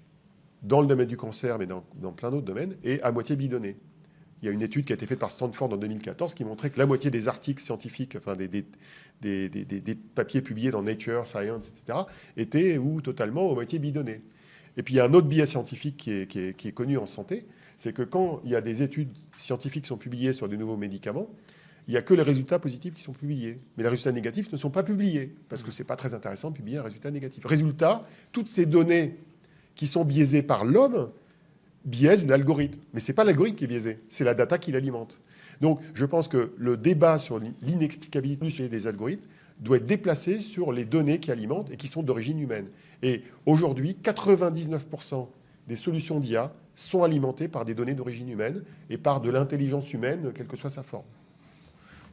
dans le domaine du cancer, mais dans plein d'autres domaines, est à moitié bidonnée. Il y a une étude qui a été faite par Stanford en 2014 qui montrait que la moitié des articles scientifiques, enfin des papiers publiés dans Nature, Science, etc., étaient ou totalement ou à moitié bidonnés. Et puis il y a un autre biais scientifique qui est connu en santé, c'est que quand il y a des études scientifiques qui sont publiées sur de nouveaux médicaments, il n'y a que les résultats positifs qui sont publiés. Mais les résultats négatifs ne sont pas publiés, parce que ce n'est pas très intéressant de publier un résultat négatif. Résultat, toutes ces données qui sont biaisées par l'homme biaisent l'algorithme. Mais ce n'est pas l'algorithme qui est biaisé, c'est la data qui l'alimente. Donc je pense que le débat sur l'inexplicabilité des algorithmes doit être déplacé sur les données qui alimentent et qui sont d'origine humaine. Et aujourd'hui, 99% des solutions d'IA sont alimentées par des données d'origine humaine et par de l'intelligence humaine, quelle que soit sa forme.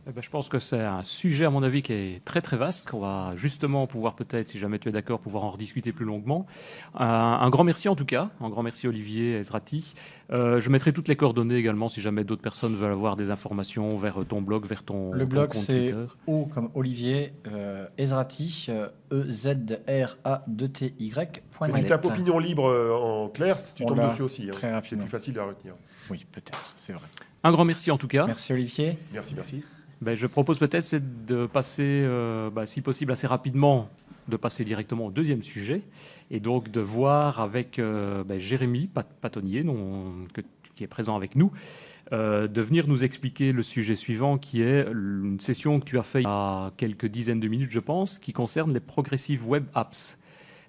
Eh ben, je pense que c'est un sujet, à mon avis, qui est très très vaste, qu'on va justement pouvoir peut-être, si jamais tu es d'accord, pouvoir en rediscuter plus longuement. Un grand merci en tout cas, un grand merci Olivier Ezrati. Je mettrai toutes les coordonnées également si jamais d'autres personnes veulent avoir des informations vers ton blog, vers ton Le blog, compte c'est Twitter. O comme Olivier, Ezrati, EZRATY.net. Tu tapes opinion libre en clair, tu On tombes l'a dessus aussi. Hein. très C'est rapidement. plus facile à retenir. Oui, peut-être, c'est vrai. Un grand merci en tout cas. Merci Olivier. Merci, merci. Ben, je propose peut-être c'est de passer, si possible assez rapidement, de passer directement au deuxième sujet et donc de voir avec Jérémy Patonnier, qui est présent avec nous, de venir nous expliquer le sujet suivant qui est une session que tu as faite il y a quelques dizaines de minutes, je pense, qui concerne les Progressive Web Apps.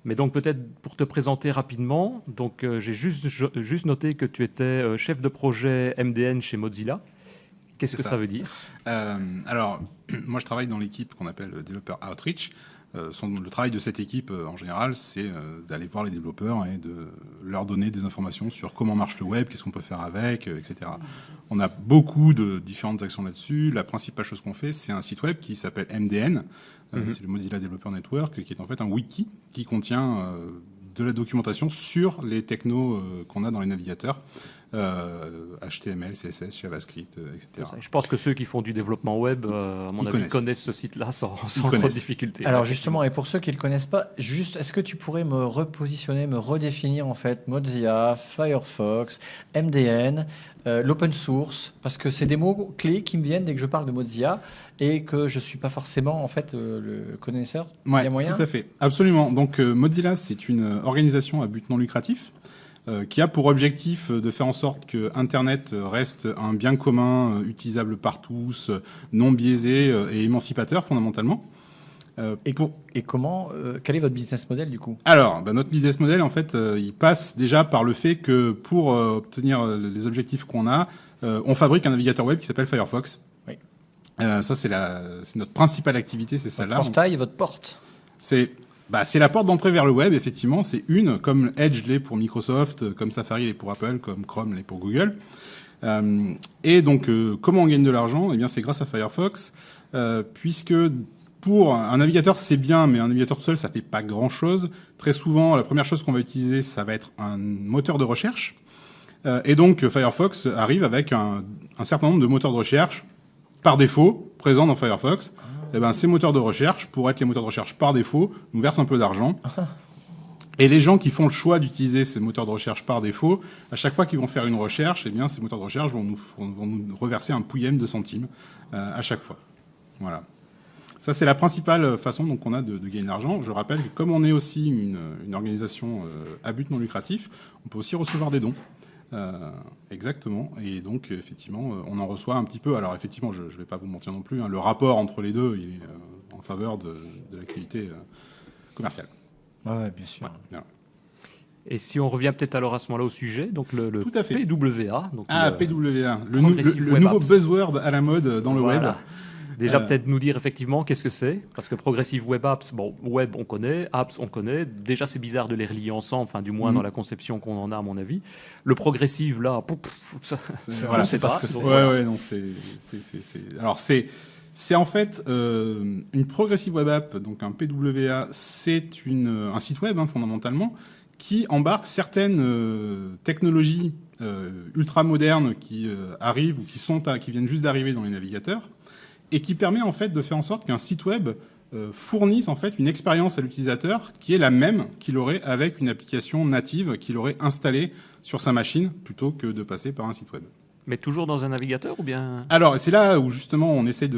Mais donc peut-être pour te présenter rapidement, donc j'ai juste noté que tu étais chef de projet MDN chez Mozilla. Qu'est-ce que ça veut dire? Alors, moi, je travaille dans l'équipe qu'on appelle Developer Outreach. Le travail de cette équipe, en général, c'est d'aller voir les développeurs et de leur donner des informations sur comment marche le web, qu'est-ce qu'on peut faire avec, etc. On a beaucoup de différentes actions là-dessus. La principale chose qu'on fait, c'est un site web qui s'appelle MDN. C'est le Mozilla Developer Network, qui est en fait un wiki qui contient de la documentation sur les technos qu'on a dans les navigateurs. HTML, CSS, JavaScript, etc. Je pense que ceux qui font du développement web, à mon avis, connaissent ce site-là sans trop de difficulté. Alors justement, et pour ceux qui ne le connaissent pas, est-ce que tu pourrais me repositionner, me redéfinir en fait Mozilla, Firefox, MDN, l'open source, parce que c'est des mots clés qui me viennent dès que je parle de Mozilla et que je ne suis pas forcément en fait le connaisseur. Ouais, il y a moyen? tout à fait, absolument. Donc Mozilla, c'est une organisation à but non lucratif qui a pour objectif de faire en sorte que Internet reste un bien commun, utilisable par tous, non biaisé et émancipateur fondamentalement. Et comment quel est votre business model du coup? Alors, notre business model, en fait, il passe déjà par le fait que pour obtenir les objectifs qu'on a, on fabrique un navigateur web qui s'appelle Firefox. Oui. Ça, c'est notre principale activité, c'est celle-là. Votre portail et votre porte. C'est la porte d'entrée vers le web, effectivement. C'est comme Edge l'est pour Microsoft, comme Safari l'est pour Apple, comme Chrome l'est pour Google. Et donc, comment on gagne de l'argent? Eh bien, c'est grâce à Firefox, puisque pour un navigateur, c'est bien, mais un navigateur tout seul, ça fait pas grand-chose. Très souvent, la première chose qu'on va utiliser, ça va être un moteur de recherche. Et donc, Firefox arrive avec un certain nombre de moteurs de recherche par défaut présents dans Firefox. Eh ben, ces moteurs de recherche, pour être les moteurs de recherche par défaut, nous versent un peu d'argent. Et les gens qui font le choix d'utiliser ces moteurs de recherche par défaut, à chaque fois qu'ils vont faire une recherche, eh bien, ces moteurs de recherche vont nous reverser un pouillème de centimes à chaque fois. Voilà. Ça, c'est la principale façon donc, qu'on a de gagner de l'argent. Je rappelle que comme on est aussi une organisation à but non lucratif, on peut aussi recevoir des dons. Exactement. Et donc, effectivement, on en reçoit un petit peu. Alors, effectivement, je ne vais pas vous mentir non plus. Le rapport entre les deux, il est en faveur de l'activité commerciale. Oui, bien sûr. Voilà. Et si on revient peut-être alors à ce moment-là au sujet, donc le Tout à fait. PWA. Donc PWA, le Progressive Web nouveau Apps. buzzword à la mode dans le web. Déjà, peut-être nous dire effectivement qu'est-ce que c'est, parce que Progressive Web Apps, web on connaît, apps on connaît. Déjà, c'est bizarre de les relier ensemble, enfin, du moins dans la conception qu'on en a, à mon avis. Le Progressive, là, Voilà, c'est pas ce que c'est. Donc, Ouais, non, Alors, c'est en fait une Progressive Web App, donc un PWA, c'est un site web, fondamentalement, qui embarque certaines technologies ultra modernes qui arrivent ou qui viennent juste d'arriver dans les navigateurs, et qui permet en fait de faire en sorte qu'un site web fournissent en fait une expérience à l'utilisateur qui est la même qu'il aurait avec une application native qu'il aurait installée sur sa machine plutôt que de passer par un site web. Mais toujours dans un navigateur ou bien... Alors, c'est là où justement on essaie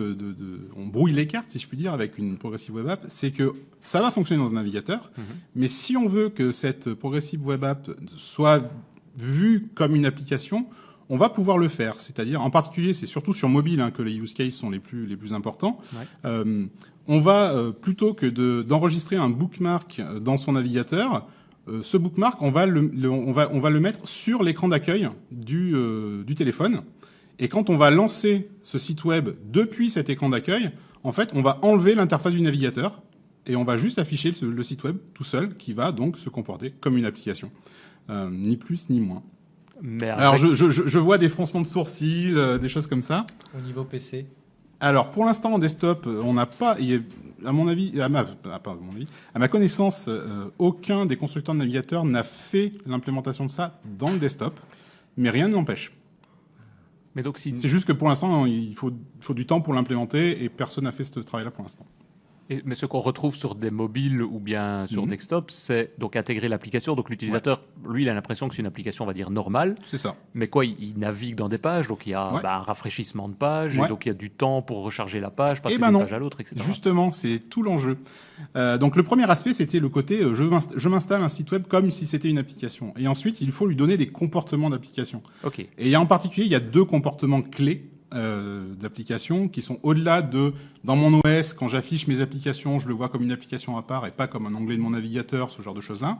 on brouille les cartes, si je puis dire, avec une Progressive Web App. C'est que ça va fonctionner dans un navigateur, mais si on veut que cette Progressive Web App soit vue comme une application, on va pouvoir le faire. C'est-à-dire, en particulier, c'est surtout sur mobile que les use cases sont les plus importants. Ouais. On va, plutôt que d'enregistrer un bookmark dans son navigateur, ce bookmark, on va le mettre sur l'écran d'accueil du téléphone. Et quand on va lancer ce site web depuis cet écran d'accueil, en fait, on va enlever l'interface du navigateur et on va juste afficher le site web tout seul qui va donc se comporter comme une application. Ni plus ni moins. Mais alors, je vois des froncements de sourcils, des choses comme ça. Au niveau PC? Alors, pour l'instant, en desktop, on n'a pas... À mon avis, à ma connaissance, aucun des constructeurs de navigateurs n'a fait l'implémentation de ça dans le desktop, mais rien ne l'empêche. Mais donc, c'est juste que pour l'instant, il faut du temps pour l'implémenter et personne n'a fait ce travail-là pour l'instant. Mais ce qu'on retrouve sur des mobiles ou bien sur desktop, c'est donc intégrer l'application. Donc l'utilisateur, lui, il a l'impression que c'est une application, on va dire, normale. C'est ça. Mais quoi, il navigue dans des pages, donc il y a un rafraîchissement de page, et donc il y a du temps pour recharger la page, passer d'une page à l'autre, etc. Justement, c'est tout l'enjeu. Donc le premier aspect, c'était le côté je m'installe un site web comme si c'était une application. Et ensuite, il faut lui donner des comportements d'application. Okay. Et en particulier, il y a 2 comportements clés d'applications qui sont au-delà dans mon OS, quand j'affiche mes applications, je le vois comme une application à part et pas comme un onglet de mon navigateur, ce genre de choses-là.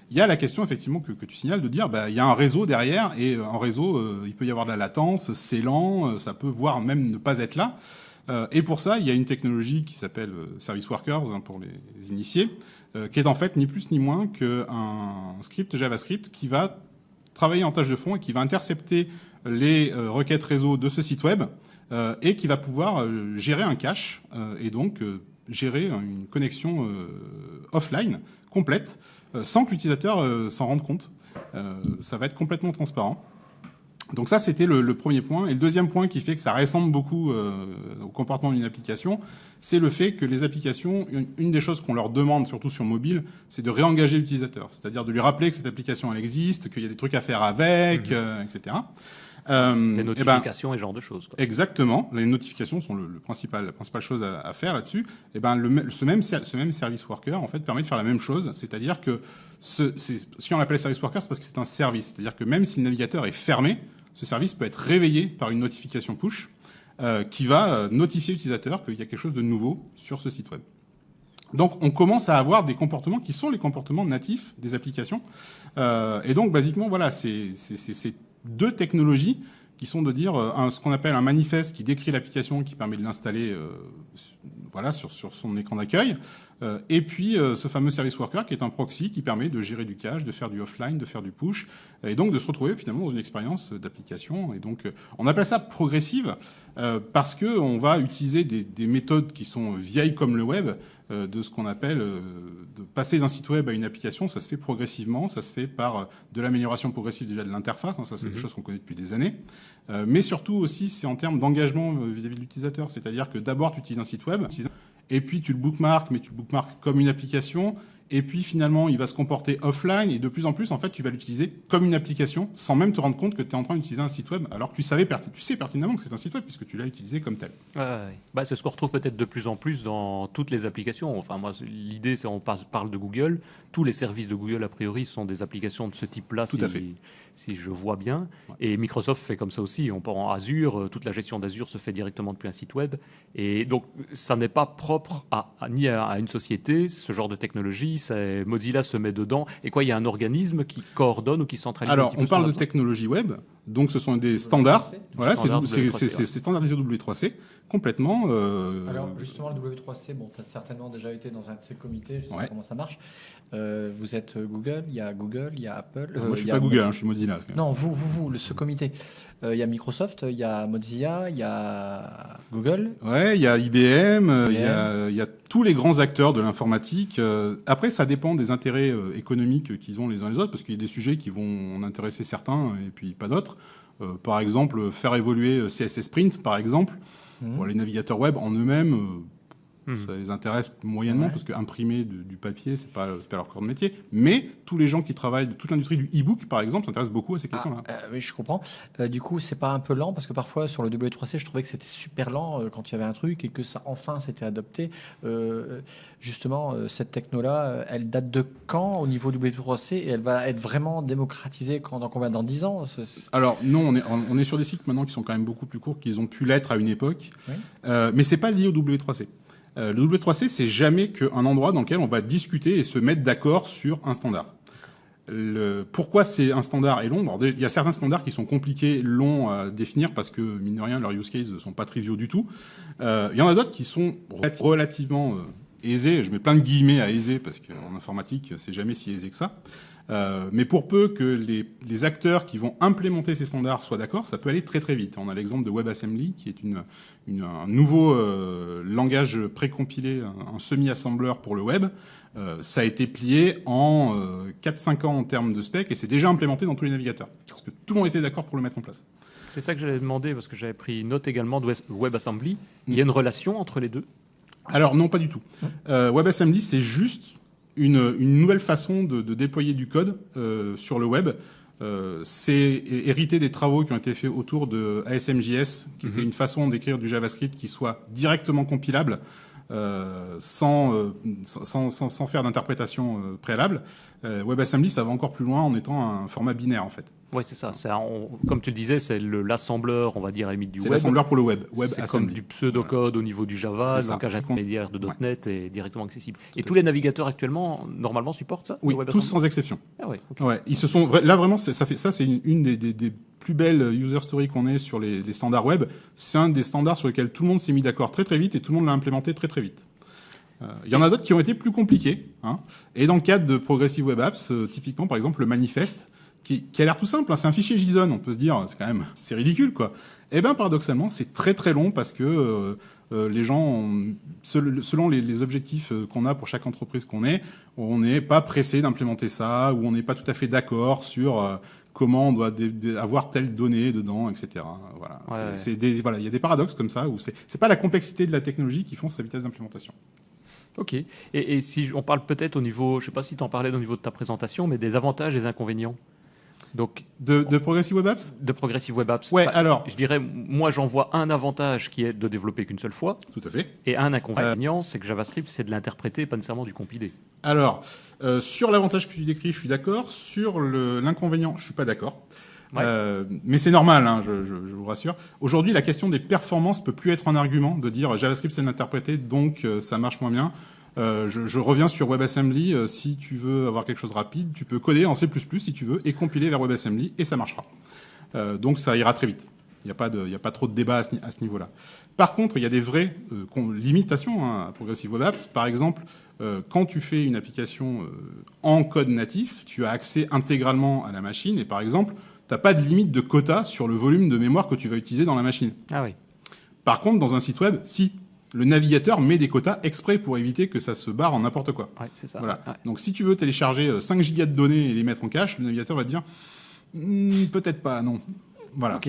Il y a la question effectivement que tu signales de dire il y a un réseau derrière et en réseau il peut y avoir de la latence, c'est lent, ça peut voire même ne pas être là. Et pour ça, il y a une technologie qui s'appelle Service Workers pour les initiés, qui est en fait ni plus ni moins qu'un script JavaScript qui va travailler en tâche de fond et qui va intercepter les requêtes réseau de ce site web et qui va pouvoir gérer un cache et donc gérer une connexion offline complète sans que l'utilisateur s'en rende compte. Ça va être complètement transparent. Donc ça, c'était le premier point. Et le deuxième point qui fait que ça ressemble beaucoup au comportement d'une application, c'est le fait que les applications, une des choses qu'on leur demande, surtout sur mobile, c'est de réengager l'utilisateur. C'est-à-dire de lui rappeler que cette application, elle existe, qu'il y a des trucs à faire avec, etc. Les notifications et ce genre de choses. Quoi. Exactement. Les notifications sont la principale chose à faire là-dessus. Et ce même service worker, en fait, permet de faire la même chose. C'est-à-dire que si on l'appelle service worker, c'est parce que c'est un service. C'est-à-dire que même si le navigateur est fermé, ce service peut être réveillé par une notification push qui va notifier l'utilisateur qu'il y a quelque chose de nouveau sur ce site web. Donc, on commence à avoir des comportements qui sont les comportements natifs des applications. Et donc, basiquement, voilà, c'est 2 technologies qui sont de dire ce qu'on appelle un manifeste qui décrit l'application, qui permet de l'installer sur son écran d'accueil, et puis ce fameux service worker qui est un proxy qui permet de gérer du cache, de faire du offline, de faire du push, et donc de se retrouver finalement dans une expérience d'application. Et donc on appelle ça progressive parce qu'on va utiliser des méthodes qui sont vieilles comme le web, de ce qu'on appelle de passer d'un site web à une application. Ça se fait progressivement, ça se fait par de l'amélioration progressive déjà de l'interface, ça c'est des choses qu'on connaît depuis des années, mais surtout aussi c'est en termes d'engagement vis-à-vis de l'utilisateur, c'est-à-dire que d'abord tu utilises un site web, et puis tu le bookmarks, mais tu le bookmarks comme une application, et puis finalement il va se comporter offline, et de plus en plus en fait tu vas l'utiliser comme une application sans même te rendre compte que tu es en train d'utiliser un site web, alors que tu sais pertinemment que c'est un site web puisque tu l'as utilisé comme tel. C'est ce qu'on retrouve peut-être de plus en plus dans toutes les applications. Enfin moi l'idée c'est on parle de Google, tous les services de Google a priori sont des applications de ce type-là. Tout à fait. Si je vois bien. Et Microsoft fait comme ça aussi. On part en Azure, toute la gestion d'Azure se fait directement depuis un site web. Et donc, ça n'est pas propre ni à une société, ce genre de technologie. Mozilla se met dedans. Et quoi, il y a un organisme qui coordonne ou qui centralise un petit peu. Alors, on parle de technologie web. Donc, ce sont des standards. Voilà, c'est standardisé W3C complètement. Alors, justement, le W3C, tu as certainement déjà été dans un de ces comités. Je sais comment ça marche. Vous êtes Google, il y a Apple. Moi, je ne suis pas Google, je suis Mozilla. Non, ce comité. Il y a Microsoft, il y a Mozilla, il y a Google. Ouais, il y a IBM, il y a tous les grands acteurs de l'informatique. Après, ça dépend des intérêts économiques qu'ils ont les uns les autres, parce qu'il y a des sujets qui vont en intéresser certains et puis pas d'autres. Par exemple, faire évoluer CSS Print, par exemple. Bon, les navigateurs web en eux-mêmes, Ça les intéresse moyennement, Ouais. parce qu'imprimer du papier, c'est pas leur corps de métier. Mais tous les gens qui travaillent de toute l'industrie du e-book, par exemple, s'intéressent beaucoup à ces questions-là. Oui, je comprends. Du coup, c'est pas un peu lent parce que parfois sur le W3C, je trouvais que c'était super lent quand il y avait un truc et que ça enfin s'était adopté. Justement, cette techno-là, elle date de quand au niveau W3C et elle va être vraiment démocratisée dans combien? Dans 10 ans? Alors non, on est sur des cycles maintenant qui sont quand même beaucoup plus courts qu'ils ont pu l'être à une époque. Oui. Mais c'est pas lié au W3C. Le W3C, c'est jamais qu'un endroit dans lequel on va discuter et se mettre d'accord sur un standard. Pourquoi c'est un standard et long? Alors, il y a certains standards qui sont compliqués, longs à définir parce que, mine de rien, leurs use cases ne sont pas triviaux du tout. Il y en a d'autres qui sont relativement aisés. Je mets plein de guillemets à aisés parce qu'en informatique, c'est jamais si aisé que ça. Mais pour peu que les acteurs qui vont implémenter ces standards soient d'accord, ça peut aller très très vite. On a l'exemple de WebAssembly, qui est un nouveau langage précompilé, un semi-assembleur pour le web. Ça a été plié en 4-5 ans en termes de spec et c'est déjà implémenté dans tous les navigateurs. Parce que tout le monde était d'accord pour le mettre en place. C'est ça que j'allais demander, parce que j'avais pris note également de WebAssembly. Il y a une relation entre les deux? Alors non, pas du tout. WebAssembly, c'est juste une nouvelle façon de déployer du code sur le web. C'est hérité des travaux qui ont été faits autour de ASMJS, qui était une façon d'écrire du JavaScript qui soit directement compilable, sans faire d'interprétation préalable. WebAssembly, ça va encore plus loin en étant un format binaire, en fait. Oui, c'est ça. Comme tu le disais, c'est l'assembleur, on va dire, à la limite du C'est web. l'assembleur pour le web. C'est comme WebAssembly. du pseudocode au niveau du Java, C'est le ça. langage intermédiaire de Ouais. .NET est directement accessible. Et à tous les navigateurs actuellement, normalement, supportent ça? Oui, le tous WebAssembly? sans exception. Ah ouais, ok. Ouais, ils se sont là vraiment, c'est une des plus belles user stories qu'on ait sur les standards web. C'est un des standards sur lesquels tout le monde s'est mis d'accord très très vite et tout le monde l'a implémenté très très vite. Il y en a d'autres qui ont été plus compliqués. Hein. Et dans le cadre de Progressive Web Apps, typiquement par exemple le manifeste, qui a l'air tout simple, hein, c'est un fichier JSON, on peut se dire c'est ridicule quoi. Eh bien paradoxalement c'est très très long parce que les gens, selon les objectifs qu'on a pour chaque entreprise qu'on est, on n'est pas pressé d'implémenter ça ou on n'est pas tout à fait d'accord sur comment on doit avoir telle donnée dedans, etc. Voilà. Ouais. Voilà, il y a des paradoxes comme ça où c'est pas la complexité de la technologie qui font sa vitesse d'implémentation. Ok. Et si on parle peut-être au niveau, je ne sais pas si tu en parlais au niveau de ta présentation, mais des avantages et des inconvénients. Donc, De Progressive Web Apps ? de Progressive Web Apps. Ouais, Enfin, alors. je dirais, moi, j'en vois un avantage qui est de développer qu'une seule fois, Tout à fait. et un inconvénient, c'est que JavaScript, c'est de l'interpréter, pas nécessairement du compiler. Alors, sur l'avantage que tu décris, je suis d'accord. Sur l'inconvénient, je suis pas d'accord. Ouais. Mais c'est normal, hein, je vous rassure. Aujourd'hui, la question des performances peut plus être un argument de dire JavaScript c'est l'interpréter, donc ça marche moins bien. Je reviens sur WebAssembly. Si tu veux avoir quelque chose de rapide, tu peux coder en C++ si tu veux et compiler vers WebAssembly et ça marchera. Donc ça ira très vite. Il n'y a pas trop de débat à ce niveau-là. Par contre, il y a des vraies limitations à Progressive Web Apps. Par exemple, quand tu fais une application en code natif, tu as accès intégralement à la machine et par exemple, tu n'as pas de limite de quota sur le volume de mémoire que tu vas utiliser dans la machine. Ah oui. Par contre, dans un site web, si. Le navigateur met des quotas exprès pour éviter que ça se barre en n'importe quoi. Ouais, c'est ça. Voilà. Ouais. Donc si tu veux télécharger 5 gigas de données et les mettre en cache, le navigateur va te dire peut-être pas, non. Voilà.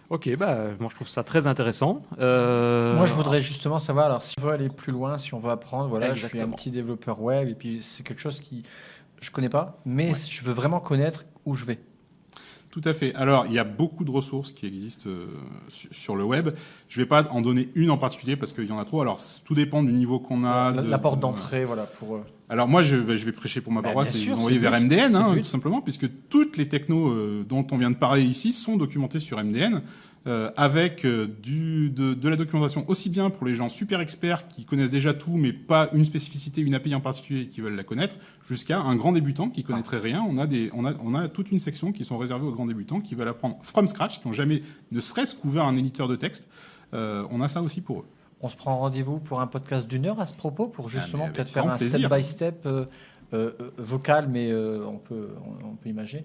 Ok, bah, moi je trouve ça très intéressant. Moi, je voudrais justement savoir, alors si on veut aller plus loin, si on veut apprendre, voilà, je suis un Exactement. petit développeur web et puis c'est quelque chose qui je connais pas, mais Ouais. je veux vraiment connaître où je vais. Tout à fait. Alors, il y a beaucoup de ressources qui existent sur le web. Je ne vais pas en donner une en particulier parce qu'il y en a trop. Alors, tout dépend du niveau qu'on a. La porte d'entrée, voilà, pour... Alors moi, je vais prêcher pour ma paroisse bien et sûr, vous envoyer c'est vers le but, MDN, c'est le but. tout simplement, puisque toutes les technos dont on vient de parler ici sont documentées sur MDN, avec de la documentation aussi bien pour les gens super experts qui connaissent déjà tout, mais pas une spécificité, une API en particulier et qui veulent la connaître, jusqu'à un grand débutant qui connaîtrait rien. On a toute une section qui sont réservées aux grands débutants qui veulent apprendre from scratch, qui n'ont jamais ne serait-ce qu'ouvert un éditeur de texte. On a ça aussi pour eux. On se prend rendez-vous pour un podcast d'1 heure à ce propos, pour justement mais avec peut-être faire grand un plaisir. step-by-step vocal, mais on peut imaginer,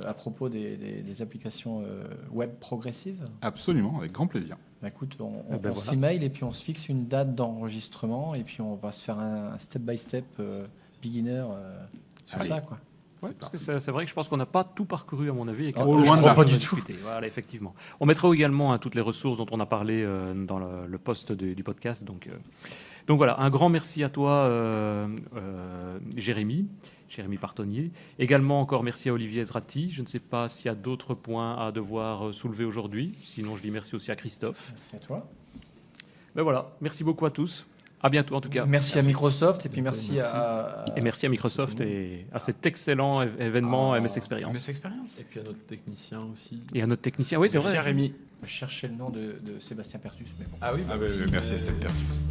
à propos des applications web progressives. Absolument, avec grand plaisir. Bah, écoute, on voilà. s'email et puis on se fixe une date d'enregistrement et puis on va se faire un step-by-step beginner sur Allez. ça, quoi. Ouais, parce que c'est vrai que je pense qu'on n'a pas tout parcouru, à mon avis. Et qu'il y a Oh, encore je plein de crois pas choses à du tout. discuter. Voilà, effectivement. On mettra également toutes les ressources dont on a parlé dans le post du podcast. Donc, Donc voilà, un grand merci à toi, Jérémy Partonnier. Également encore merci à Olivier Ezrati. Je ne sais pas s'il y a d'autres points à devoir soulever aujourd'hui. Sinon, je dis merci aussi à Christophe. Merci à toi. Ben voilà, merci beaucoup à tous. À bientôt en tout cas. Merci à Microsoft et puis merci Et merci à Microsoft et à cet excellent événement MS Experience. MS Experience. Et puis à notre technicien aussi. Et à notre technicien, oui c'est Merci vrai. à Rémi. Je cherchais le nom de Sébastien Pertus, mais bon. Ah oui, Merci à Seb Pertus.